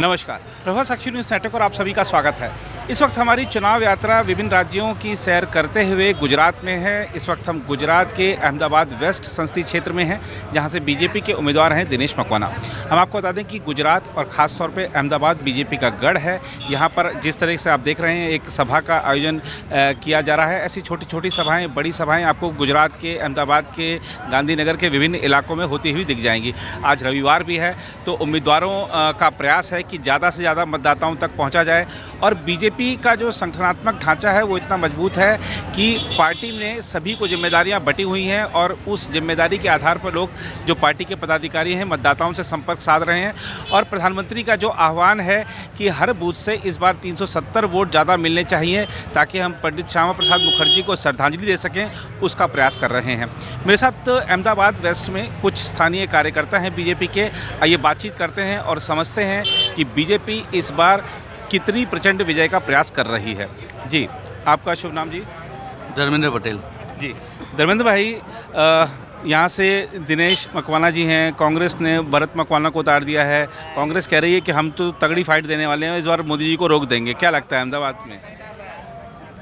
नमस्कार, प्रभा साक्षी news network और आप सभी का स्वागत है। इस वक्त हमारी चुनाव यात्रा विभिन्न राज्यों की सैर करते हुए गुजरात में है। इस वक्त हम गुजरात के अहमदाबाद वेस्ट संसदीय क्षेत्र में हैं, जहां से बीजेपी के उम्मीदवार हैं दिनेश मकवाना। हम आपको बता दें कि गुजरात और ख़ास तौर पे अहमदाबाद बीजेपी का गढ़ है। यहाँ पर जिस तरह से आप देख रहे हैं, एक सभा का आयोजन किया जा रहा है। ऐसी छोटी छोटी सभाएँ, बड़ी सभाएँ आपको गुजरात के, अहमदाबाद के, गांधीनगर के विभिन्न इलाकों में होती हुई दिख जाएंगी। आज रविवार भी है, तो उम्मीदवारों का प्रयास है कि ज़्यादा से ज़्यादा मतदाताओं तक पहुंचा जाए। और बीजेपी का जो संगठनात्मक ढांचा है वो इतना मजबूत है कि पार्टी में सभी को जिम्मेदारियां बटी हुई हैं और उस जिम्मेदारी के आधार पर लोग जो पार्टी के पदाधिकारी हैं मतदाताओं से संपर्क साध रहे हैं। और प्रधानमंत्री का जो आह्वान है कि हर बूथ से इस बार 370 वोट ज़्यादा मिलने चाहिए ताकि हम पंडित श्यामा प्रसाद मुखर्जी को श्रद्धांजलि दे सकें, उसका प्रयास कर रहे हैं। मेरे साथ अहमदाबाद वेस्ट में कुछ स्थानीय कार्यकर्ता हैं बीजेपी के। आइए बातचीत करते हैं और समझते हैं कि बीजेपी इस बार कितनी प्रचंड विजय का प्रयास कर रही है। जी, आपका शुभ नाम? जी, धर्मेंद्र पटेल। जी, धर्मेंद्र भाई, यहाँ से दिनेश मकवाना जी हैं। कांग्रेस ने भरत मकवाना को उतार दिया है। कांग्रेस कह रही है कि हम तो तगड़ी फाइट देने वाले हैं, इस बार मोदी जी को रोक देंगे। क्या लगता है अहमदाबाद में?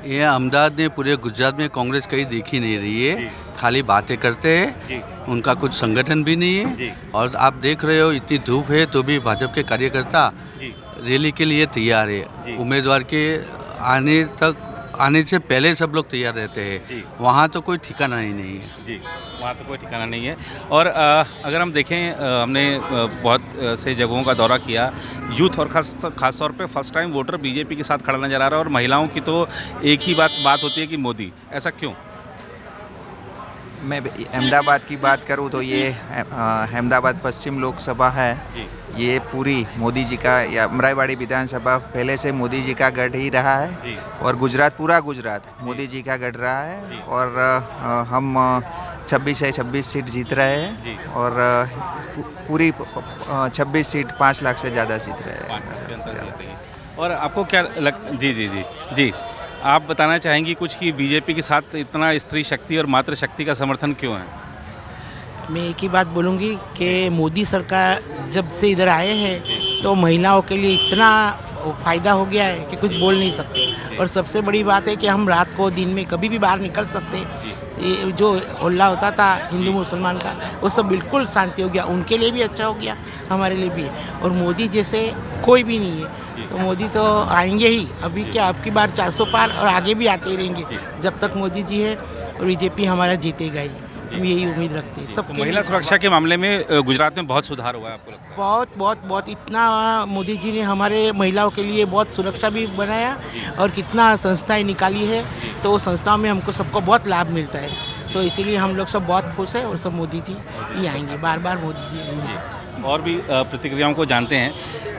ये अहमदाबाद में, पूरे गुजरात में कांग्रेस कहीं देखी नहीं रही है। खाली बातें करते हैं, उनका कुछ संगठन भी नहीं है। और आप देख रहे हो, इतनी धूप है तो भी भाजपा के कार्यकर्ता रैली के लिए तैयार है। उम्मीदवार के आने से पहले सब लोग तैयार रहते हैं। वहाँ तो कोई ठिकाना ही नहीं है। जी, वहाँ तो कोई ठिकाना नहीं है। और अगर हम देखें, हमने बहुत से जगहों का दौरा किया। यूथ और खास तौर पे फर्स्ट टाइम वोटर बीजेपी के साथ खड़ा नजर आ रहा है। और महिलाओं की तो एक ही बात होती है कि मोदी। ऐसा क्यों? मैं अहमदाबाद की बात करूं तो ये अहमदाबाद पश्चिम लोकसभा है। ये पूरी मोदी जी का, या अमराईवाड़ी विधानसभा पहले से मोदी जी का गढ़ ही रहा है। और गुजरात, पूरा गुजरात मोदी जी का गढ़ रहा है। और हम 26 से 26 सीट जीत रहे हैं। और पूरी 26 सीट 5 लाख से ज़्यादा जीत रहे हैं। और आपको क्या जी, आप बताना चाहेंगी कुछ कि बीजेपी के साथ इतना स्त्री शक्ति और मातृ शक्ति का समर्थन क्यों है? मैं एक ही बात बोलूँगी कि मोदी सरकार जब से इधर आए हैं तो महिलाओं के लिए इतना फ़ायदा हो गया है कि कुछ बोल नहीं सकते। और सबसे बड़ी बात है कि हम रात को, दिन में कभी भी बाहर निकल सकते। ये जो हल्ला होता था हिंदू मुसलमान का, वो सब बिल्कुल शांति हो गया। उनके लिए भी अच्छा हो गया, हमारे लिए भी। और मोदी जैसे कोई भी नहीं है, तो मोदी तो आएंगे ही। अभी क्या, अब की बार 400 पार, और आगे भी आते ही रहेंगे जब तक मोदी जी है। और बीजेपी हमारा जीतेगा ही, हम यही उम्मीद रखते हैं। सब तो महिला सुरक्षा के मामले में गुजरात में बहुत सुधार हुआ है, आपको लगता है? बहुत बहुत बहुत, इतना मोदी जी ने हमारे महिलाओं के लिए बहुत सुरक्षा भी बनाया और कितना संस्थाएं निकाली है। तो संस्थाओं में हमको सबको बहुत लाभ मिलता है। तो इसीलिए हम लोग सब बहुत खुश हैं। और सब मोदी जी ही आएंगे, बार बार मोदी जी आएंगे। और भी प्रतिक्रियाओं को जानते हैं।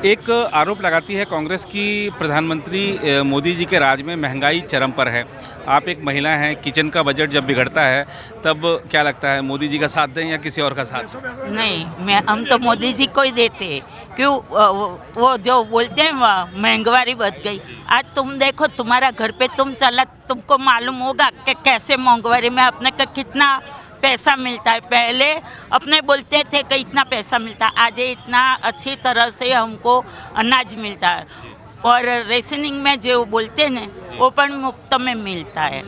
एक आरोप लगाती है कांग्रेस की प्रधानमंत्री मोदी जी के राज में महंगाई चरम पर है। आप एक महिला हैं, किचन का बजट जब बिगड़ता है तब क्या लगता है, मोदी जी का साथ दें या किसी और का साथ? नहीं, हम तो मोदी जी को ही देते हैं। क्यों? वो जो बोलते हैं महंगाई बढ़ गई। आज तुम देखो, तुम्हारा घर पे तुम चला, तुमको मालूम होगा कि कैसे महंगाई में अपने का कितना पैसा मिलता है। पहले अपने बोलते थे कि इतना पैसा मिलता है, आज इतना अच्छी तरह से हमको अनाज मिलता है। और रेशनिंग में जो बोलते हैं ना, वो पण मुफ्त में मिलता है।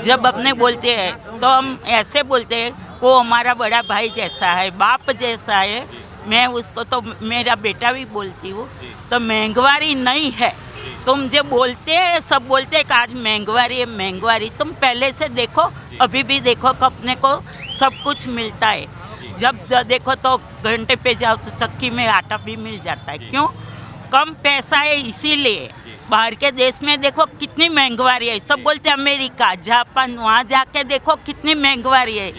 जब अपने बोलते हैं तो हम ऐसे बोलते हैं, वो हमारा बड़ा भाई जैसा है, बाप जैसा है। मैं उसको तो मेरा बेटा भी बोलती हूँ। तो महंगाई नहीं है, तुम जो बोलते हैं, सब बोलते हैं कि आज महंगाई है, महंगाई। तुम पहले से देखो, अभी भी देखो कि अपने को सब कुछ मिलता है। जब देखो तो घंटे पे जाओ तो चक्की में आटा भी मिल जाता है। क्यों? कम पैसा है, इसीलिए। बाहर के देश में देखो कितनी महंगाई है। सब बोलते हैं अमेरिका, जापान, वहाँ जाके देखो कितनी महंगाई है।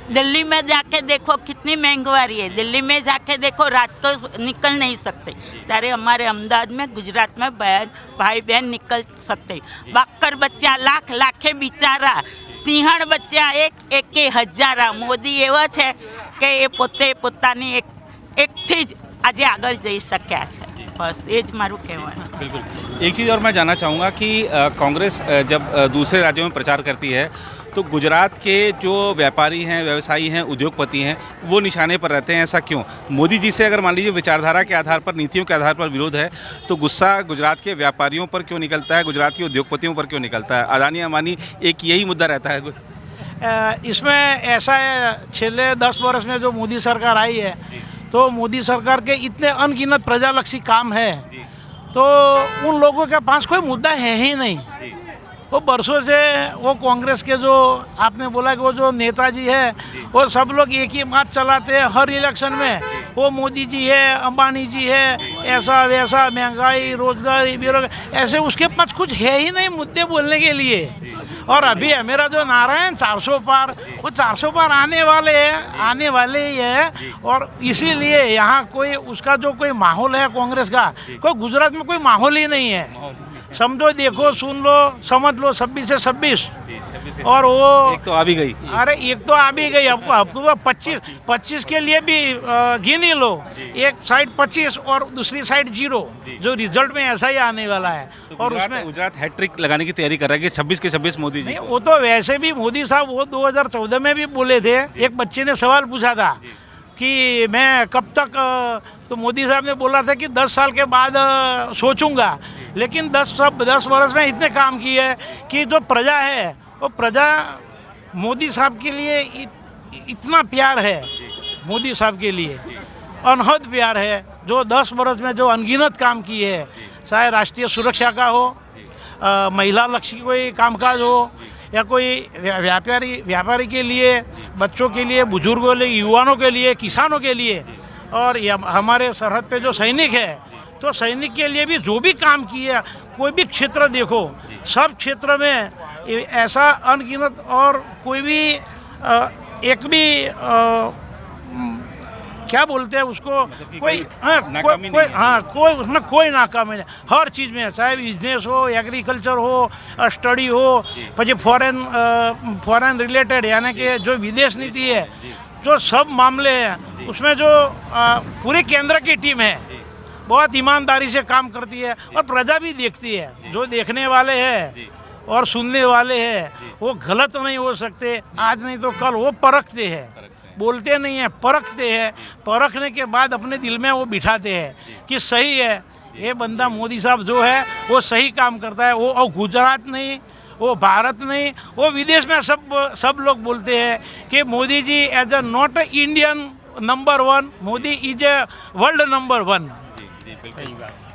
दिल्ली में जाके देखो कितनी महंगाई है। दिल्ली में जाके देखो, रात को निकल नहीं सकते। तारे हमारे अहमदाबाद में, गुजरात में भाई बहन निकल सकते। बाकर बच्चा लाखे बिचारा, सिंहण बच्चा एक के हजारा। मोदी एવો છે કે એ પોતે પોતાની એકથી જ આજે આગળ જઈ શક્યા છે। બસ એ જ મારું કહેવાનું. बिल्कुल. एक चीज़ और मैं जानना चाहूँगा कि कांग्रेस जब दूसरे राज्यों में प्रचार करती है तो गुजरात के जो व्यापारी हैं, व्यवसायी हैं, उद्योगपति हैं, वो निशाने पर रहते हैं. ऐसा क्यों? मोदी जी से अगर मान लीजिए विचारधारा के आधार पर, नीतियों के आधार पर विरोध है, तो गुस्सा गुजरात के व्यापारियों पर क्यों निकलता है, गुजरात के उद्योगपतियों पर क्यों निकलता है? अदानी अमानी एक यही मुद्दा रहता है. इसमें ऐसा है, पिछले 10 वर्ष में जो मोदी सरकार आई है तो मोदी सरकार के इतने अनगिनत प्रजालक्षी काम है तो उन लोगों के पास कोई मुद्दा है ही नहीं. वो बरसों से वो कांग्रेस के जो आपने बोला कि वो जो नेताजी है वो सब लोग एक ही बात चलाते हैं हर इलेक्शन में. वो मोदी जी है, अंबानी जी है, ऐसा वैसा, महंगाई, रोजगार, बेरोजगार, ऐसे उसके पास कुछ है ही नहीं मुद्दे बोलने के लिए. और अभी है मेरा जो नारा है 400 पार, वो 400 पार आने वाले ही है. और इसीलिए यहाँ कोई उसका जो कोई माहौल है कांग्रेस का, कोई गुजरात में कोई माहौल ही नहीं है. समझो, देखो, सुन लो, समझ लो, 26 से 26. और वो एक तो आ भी गई. अरे एक तो आ भी गई, आपको तो 25 के लिए भी गिन ही लो. एक साइड 25 और दूसरी साइड 0, जो रिजल्ट में ऐसा ही आने वाला है. तो और उसमें गुजरात हैट्रिक लगाने की तैयारी कर रहा है कि 26 के 26 मोदी जी. नहीं, वो तो वैसे भी मोदी साहब वो 2014 में भी बोले थे. एक बच्चे ने सवाल पूछा था कि मैं कब तक, तो मोदी साहब ने बोला था कि 10 साल के बाद सोचूंगा. लेकिन 10 वर्ष में इतने काम किए कि जो प्रजा है वो प्रजा मोदी साहब के लिए इतना प्यार है, मोदी साहब के लिए अनहद प्यार है. जो 10 वर्ष में जो अनगिनत काम किए है, चाहे राष्ट्रीय सुरक्षा का हो, महिला लक्ष्य कोई कामकाज हो, या कोई व्यापारी के लिए, बच्चों के लिए, बुजुर्गों के लिए, युवाओं के लिए, किसानों के लिए, और हमारे सरहद पे जो सैनिक है तो सैनिक के लिए भी जो भी काम किए, कोई भी क्षेत्र देखो, सब क्षेत्र में ऐसा अनगिनत और कोई भी एक भी क्या बोलते हैं उसको, कोई उसमें कोई नाकामी नहीं. हर चीज़ में, चाहे बिजनेस हो, एग्रीकल्चर हो, स्टडी हो, પછી फॉरेन रिलेटेड यानी कि जो विदेश नीति है, जो सब मामले हैं उसमें जो पूरे केंद्र की टीम है बहुत ईमानदारी से काम करती है. और प्रजा भी देखती है, जो देखने वाले हैं और सुनने वाले हैं वो गलत नहीं हो सकते. आज नहीं तो कल वो परखते हैं, बोलते नहीं है, परखते हैं. परखने के बाद अपने दिल में वो बिठाते हैं कि सही है, ये बंदा मोदी साहब जो है वो सही काम करता है. वो और गुजरात नहीं, वो भारत नहीं, वो विदेश में सब लोग बोलते हैं कि Modi ji as a not Indian number 1, Modi is a world number 1.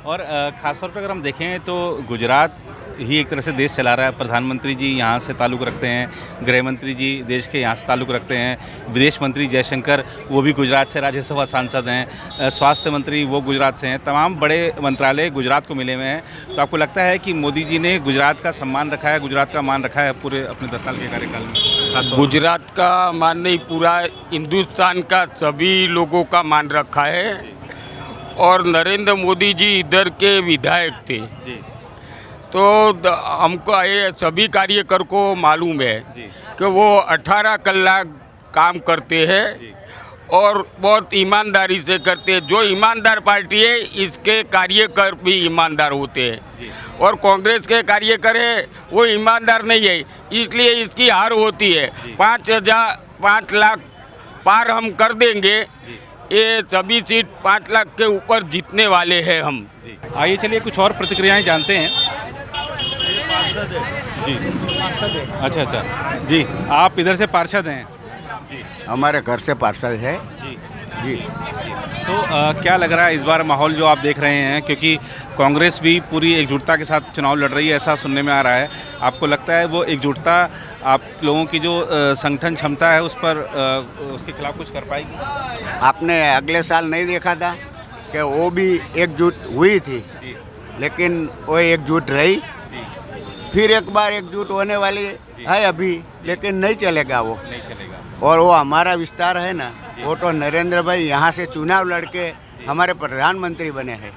और ख़ास तौर पर अगर हम देखें तो गुजरात ही एक तरह से देश चला रहा है. प्रधानमंत्री जी यहाँ से ताल्लुक़ रखते हैं, गृह मंत्री जी देश के यहाँ से ताल्लुक़ रखते हैं, विदेश मंत्री जयशंकर वो भी गुजरात से राज्यसभा सांसद हैं, स्वास्थ्य मंत्री वो गुजरात से हैं. तमाम बड़े मंत्रालय गुजरात को मिले हुए हैं. तो आपको लगता है कि मोदी जी ने गुजरात का सम्मान रखा है, गुजरात का मान रखा है पूरे अपने 10 साल के कार्यकाल में? गुजरात का मान नहीं, पूरा हिंदुस्तान का सभी लोगों का मान रखा है. और नरेंद्र मोदी जी इधर के विधायक थे तो हमको ये सभी कार्यकर को मालूम है कि वो 18 कलाक काम करते हैं और बहुत ईमानदारी से करते हैं. जो ईमानदार पार्टी है इसके कार्यकर भी ईमानदार होते हैं. और कांग्रेस के कार्यकर है वो ईमानदार नहीं है, इसलिए इसकी हार होती है. 5 लाख पार हम कर देंगे, ये सभी सीट 5 लाख के ऊपर जीतने वाले हैं हम. आइए चलिए कुछ और प्रतिक्रियाएं जानते हैं. जी, अच्छा जी, आप इधर से पार्षद हैं? हमारे घर से पार्षद है जी. तो क्या लग रहा है इस बार माहौल जो आप देख रहे हैं, क्योंकि कांग्रेस भी पूरी एकजुटता के साथ चुनाव लड़ रही है ऐसा सुनने में आ रहा है. आपको लगता है वो एकजुटता आप लोगों की जो संगठन क्षमता है उस पर उसके खिलाफ कुछ कर पाएगी? आपने अगले साल नहीं देखा था कि वो भी एकजुट हुई थी, लेकिन वो एकजुट रही. फिर एक बार एकजुट होने वाली है अभी, लेकिन नहीं चलेगा वो. और वो हमारा विस्तार है ना, वो तो नरेंद्र भाई यहाँ से चुनाव लड़के हमारे प्रधानमंत्री बने हैं.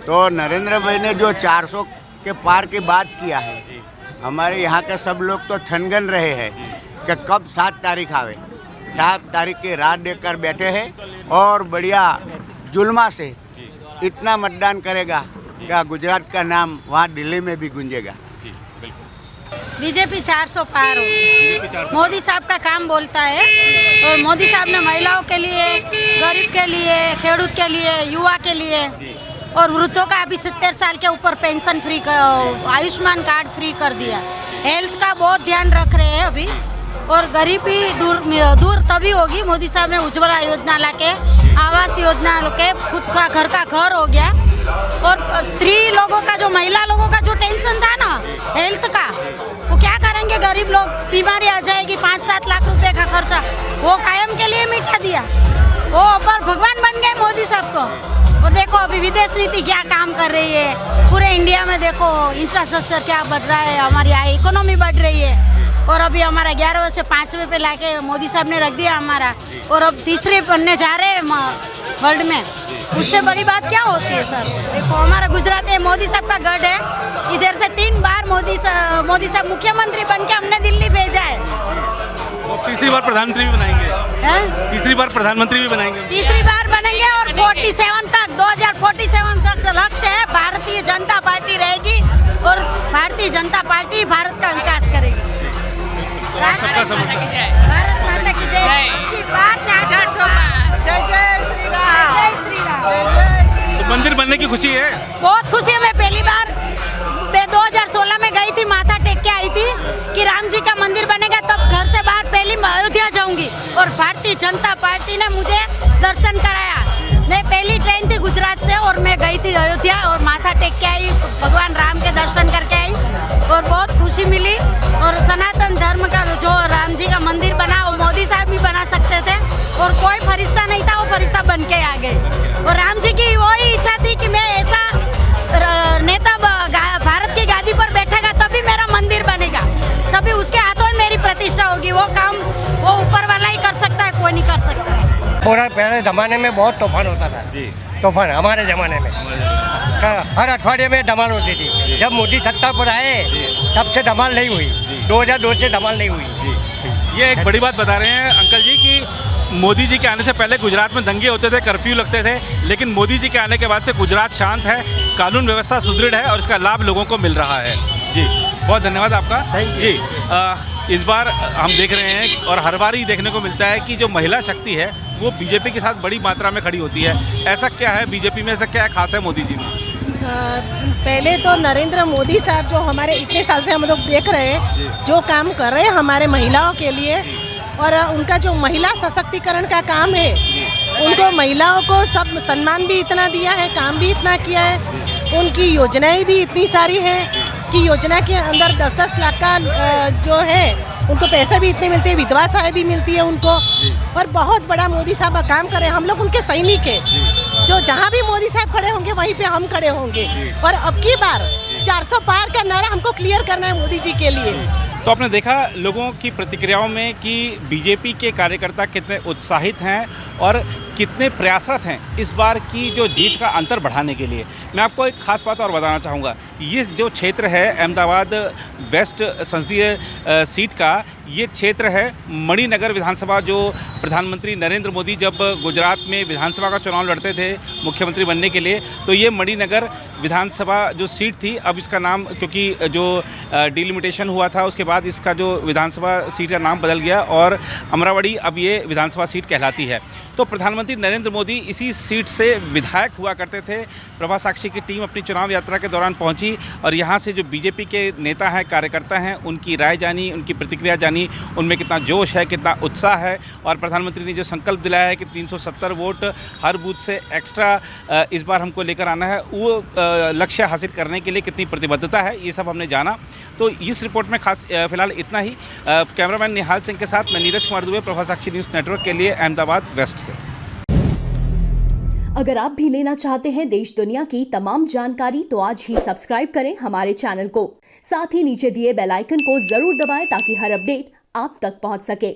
तो नरेंद्र भाई ने जो 400 के पार की बात किया है, हमारे यहाँ के सब लोग तो ठनगन रहे हैं कि कब 7 तारीख आवे. 7 तारीख की रात देखकर बैठे हैं और बढ़िया जुल्मा से इतना मतदान करेगा क्या गुजरात का नाम वहाँ दिल्ली में भी गूंजेगा। बीजेपी 400 पार हो। मोदी साहब का काम बोलता है और मोदी साहब ने महिलाओं के लिए, गरीब के लिए, खेडूत के लिए, युवा के लिए और वृद्धों का अभी 70 साल के ऊपर pension free Ayushman card free कर दिया। हेल्थ का बहुत ध्यान रख रहे हैं अभी और गरीबी दूर तभी होगी। मोदी साहब ने उज्ज्वला योजना लाके, आवास योजना के, खुद का घर हो गया। और स्त्री लोगों का जो, महिला लोगों का जो टेंशन था ना हेल्थ का, वो क्या करेंगे गरीब लोग, बीमारी आ जाएगी, 5-7 लाख रुपए का खर्चा, वो कायम के लिए मिटा दिया। वो पर भगवान बन गए मोदी साहब तो। और देखो अभी विदेश नीति क्या काम कर रही है, पूरे इंडिया में देखो इंफ्रास्ट्रक्चर क्या बढ़ रहा है, हमारी इकोनॉमी बढ़ रही है। और अभी हमारा 11वें से 5वें पे लाके मोदी साहब ने रख दिया हमारा, और अब तीसरे बनने जा रहे हैं वर्ल्ड में। उससे बड़ी बात क्या होती है सर? देखो हमारा गुजरात है, मोदी साहब का गढ़ है। इधर से 3 बार मोदी साहब मुख्यमंत्री बन के हमने दिल्ली भेजा है। तीसरी बार प्रधानमंत्री भी बनाएंगे? तीसरी बार प्रधानमंत्री भी बनाएंगे? तीसरी बार बनेंगे और 47 तक 2047 तक लक्ष्य है। भारतीय जनता पार्टी रहेगी और भारतीय जनता पार्टी भारत का विकास करेगी। सबका समर्थन। भारत माता की जय। 400 पार। जय जय श्री राम। जय श्री राम। तो मंदिर बनने की खुशी है? बहुत खुशी है। मैं पहली बार 2016 में गई थी, माथा टेक के आई थी कि राम जी का मंदिर बनेगा, तब घर से बाहर पहली अयोध्या जाऊंगी और भारतीय जनता पार्टी ने मुझे दर्शन कराया। मैं पहली ट्रेन थी गुजरात से और मैं गई थी अयोध्या और माथा टेक के आई, भगवान राम के दर्शन करके आई और बहुत खुशी मिली। और सनातन धर्म का जो राम जी का मंदिर बना वो मोदी साहब भी बना सकते थे और कोई फरिश्ता नहीं था, वो फरिश्ता बन के आ गए। और राम जी की वही इच्छा थी कि मैं ऐसा नेता भारत की गादी पर बैठेगा तभी मेरा मंदिर बनेगा, तभी उसके हाथों में मेरी प्रतिष्ठा होगी। वो काम वो ऊपर वाला ही कर सकता है, कोई नहीं कर सकता। पूरा पहले ज़माने में बहुत तूफान होता था जी, तूफान हमारे ज़माने में हर अठवाडिये में धमाल होती थी। जब मोदी सत्ता पर आए तब से धमाल नहीं हुई, 2002 से धमाल नहीं हुई। ये एक बड़ी बात बता रहे हैं अंकल जी कि मोदी जी के आने से पहले गुजरात में दंगे होते थे, कर्फ्यू लगते थे, लेकिन मोदी जी के आने के बाद से गुजरात शांत है, कानून व्यवस्था सुदृढ़ है और इसका लाभ लोगों को मिल रहा है। जी बहुत धन्यवाद आपका। जी इस बार हम देख रहे हैं और हर बार ही देखने को मिलता है कि जो महिला शक्ति है वो बीजेपी के साथ बड़ी मात्रा में खड़ी होती है। ऐसा क्या है बीजेपी में, ऐसा क्या है खास है मोदी जी में? पहले तो नरेंद्र मोदी साहब जो हमारे इतने साल से हम लोग देख रहे हैं, जो काम कर रहे हैं हमारे महिलाओं के लिए, और उनका जो महिला सशक्तिकरण का काम है, उनको महिलाओं को सब सम्मान भी इतना दिया है, काम भी इतना किया है। उनकी योजनाएं भी इतनी सारी हैं कि योजना के अंदर 10-10 लाख का जो है उनको पैसे भी इतने मिलते हैं, विधवा सहाय भी मिलती है उनको। और बहुत बड़ा मोदी साहब काम कर रहे हैं। हम लोग उनके सैनिक हैं, जो जहाँ भी मोदी साहब खड़े होंगे वहीं पे हम खड़े होंगे। और अब की बार 400 पार का नारा हमको क्लियर करना है मोदी जी के लिए। तो आपने देखा लोगों की प्रतिक्रियाओं में कि बीजेपी के कार्यकर्ता कितने उत्साहित हैं और कितने प्रयासरत हैं इस बार की जो जीत का अंतर बढ़ाने के लिए। मैं आपको एक खास बात और बताना चाहूँगा, ये जो क्षेत्र है अहमदाबाद वेस्ट संसदीय सीट का, ये क्षेत्र है मणिनगर विधानसभा। जो प्रधानमंत्री नरेंद्र मोदी जब गुजरात में विधानसभा का चुनाव लड़ते थे मुख्यमंत्री बनने के लिए, तो ये मणिनगर विधानसभा जो सीट थी, अब इसका नाम क्योंकि जो डिलिमिटेशन हुआ था उसके बाद इसका जो विधानसभा सीट का नाम बदल गया और अमरावती अब ये विधानसभा सीट कहलाती है। तो प्रधानमंत्री नरेंद्र मोदी इसी सीट से विधायक हुआ करते थे। प्रभा साक्षी की टीम अपनी चुनाव यात्रा के दौरान पहुंची और यहाँ से जो बीजेपी के नेता हैं, कार्यकर्ता हैं, उनकी राय जानी, उनकी प्रतिक्रिया जानी, उनमें कितना जोश है, कितना उत्साह है। और प्रधानमंत्री ने जो संकल्प दिलाया है कि 370 वोट हर बूथ से एक्स्ट्रा इस बार हमको लेकर आना है, वो लक्ष्य हासिल करने के लिए कितनी प्रतिबद्धता है, ये सब हमने जाना। तो इस रिपोर्ट में खास फिलहाल इतना ही। कैमरामैन निहाल सिंह के साथ मैं नीरज कुमार दुबे, प्रभा साक्षी न्यूज़ नेटवर्क के लिए अहमदाबाद वेस्ट से। अगर आप भी लेना चाहते हैं देश दुनिया की तमाम जानकारी तो आज ही सब्सक्राइब करें हमारे चैनल को। साथ ही नीचे दिए बेल आइकन को जरूर दबाएं ताकि हर अपडेट आप तक पहुंच सके।